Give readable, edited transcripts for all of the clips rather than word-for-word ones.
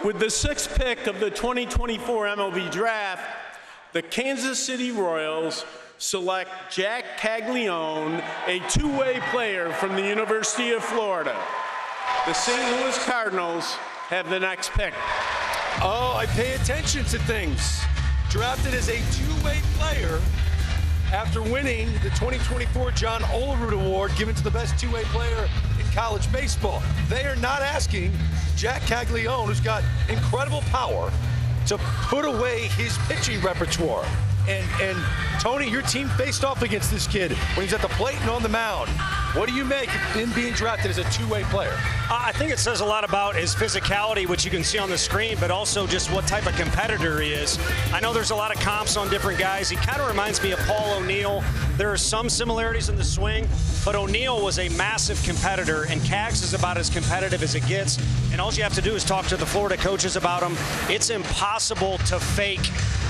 With the 6th pick of the 2024 MLB Draft, the Kansas City Royals select Jac Caglianone, a two-way player from the University of Florida. The St. Louis Cardinals have the next pick. Oh, I pay attention to things. Drafted as a two-way player after winning the 2024 John Olerud Award given to the best two-way player in college baseball. They are not asking Jac Caglianone, who's got incredible power, to put away his pitching repertoire. And Tony, your team faced off against this kid when he's at the plate and on the mound. What do you make of him being drafted as a two-way player? I think it says a lot about his physicality, which you can see on the screen, but also just what type of competitor he is. I know there's a lot of comps on different guys. He kind of reminds me of Paul O'Neill. There are some similarities in the swing, but O'Neill was a massive competitor, and Cags is about as competitive as it gets. And all you have to do is talk to the Florida coaches about him. It's impossible to fake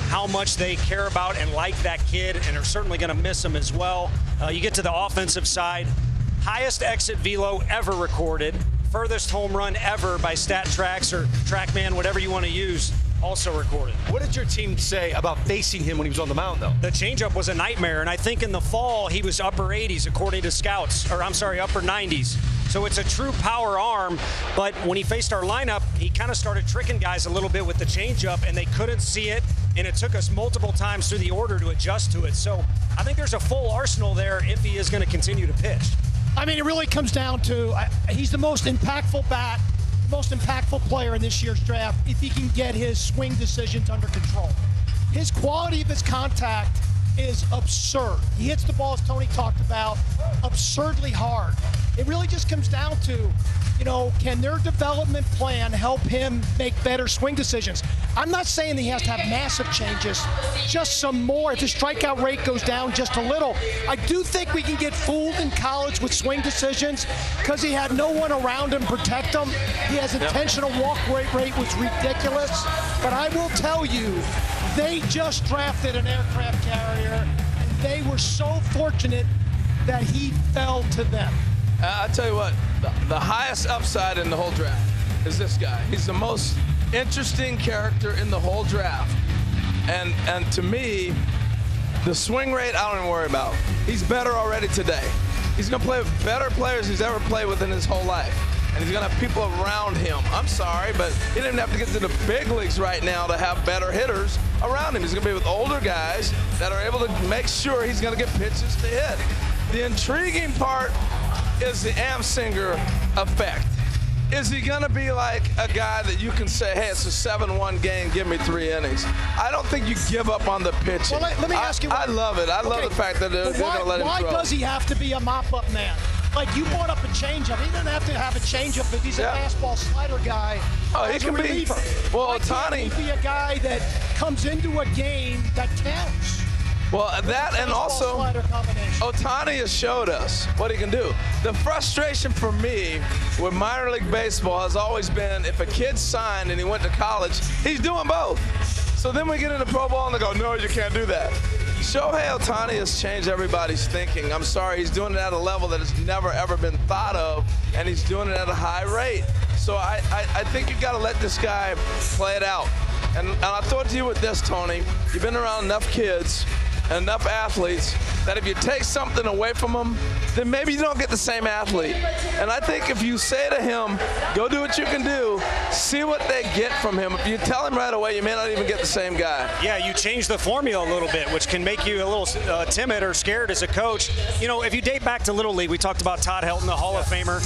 how much they care about and like that kid, and are certainly going to miss him as well. You get to the offensive side, highest exit velo ever recorded, furthest home run ever by StatTrax or TrackMan, whatever you want to use, also recorded. What did your team say about facing him when he was on the mound, though? The changeup was a nightmare, and I think in the fall he was upper 80s according to scouts, or I'm sorry, upper 90s. So it's a true power arm, but when he faced our lineup, he kind of started tricking guys a little bit with the changeup, and they couldn't see it, and it took us multiple times through the order to adjust to it. So I think there's a full arsenal there if he is going to continue to pitch. I mean, it really comes down to he's the most impactful bat, most impactful player in this year's draft if he can get his swing decisions under control. His quality of his contact is absurd. He hits the ball, as Tony talked about, absurdly hard. It really just comes down to, you know, can their development plan help him make better swing decisions? I'm not saying that he has to have massive changes, just some more. If his strikeout rate goes down just a little, I do think we can get fooled in college with swing decisions because he had no one around him to protect him. He has intentional walk rate was ridiculous. But I will tell you, they just drafted an aircraft carrier, and they were so fortunate that he fell to them. I tell you what, the highest upside in the whole draft is this guy. He's the most interesting character in the whole draft. And to me, the swing rate, I don't even worry about. He's better already today. He's going to play with better players he's ever played with in his whole life. And he's going to have people around him. I'm sorry, but he didn't have to get to the big leagues right now to have better hitters around him. He's going to be with older guys that are able to make sure he's going to get pitches to hit. The intriguing part is the Amsinger effect. Is he going to be like a guy that you can say, hey, it's a 7-1 game, give me 3 innings? I don't think you give up on the pitching. Well, let me ask you. I love it. I love the fact that they're going to let him throw. Why does he have to be a mop-up man? Like, you brought up a changeup. He doesn't have to have a changeup if he's a fastball slider guy. Oh, he can be. Well, Ohtani. He can be a guy that comes into a game that counts. Well, that and also Ohtani has showed us what he can do. The frustration for me with minor league baseball has always been if a kid signed and he went to college, he's doing both. So then we get into pro ball and they go, no, you can't do that. Shohei Ohtani has changed everybody's thinking. I'm sorry, he's doing it at a level that has never, ever been thought of, and he's doing it at a high rate. So I think you've got to let this guy play it out. And I thought to you with this, Tony, you've been around enough kids and enough athletes that if you take something away from them, then maybe you don't get the same athlete. And I think if you say to him, go do what you can do, see what they get from him. If you tell him right away, you may not even get the same guy. Yeah, you change the formula a little bit, which can make you a little timid or scared as a coach. You know, if you date back to Little League, we talked about Todd Helton, the Hall of Famer.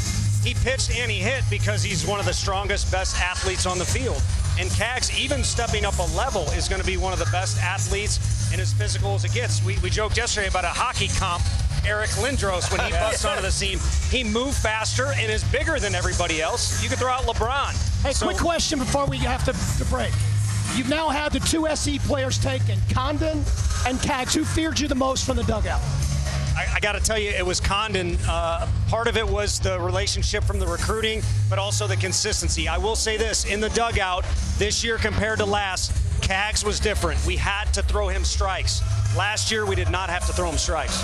He pitched and he hit because he's one of the strongest, best athletes on the field. And Cags, even stepping up a level, is going to be one of the best athletes and as physical as it gets. We joked yesterday about a hockey comp, Eric Lindros, when he busts onto the scene. He moved faster and is bigger than everybody else. You could throw out LeBron. Hey, quick question before we have to break. You've now had the 2 SE players taken, Condon and Cags. Who feared you the most from the dugout? I got to tell you, it was Condon. Part of it was the relationship from the recruiting, but also the consistency. I will say this, in the dugout, this year compared to last, Cags was different. We had to throw him strikes. Last year, we did not have to throw him strikes.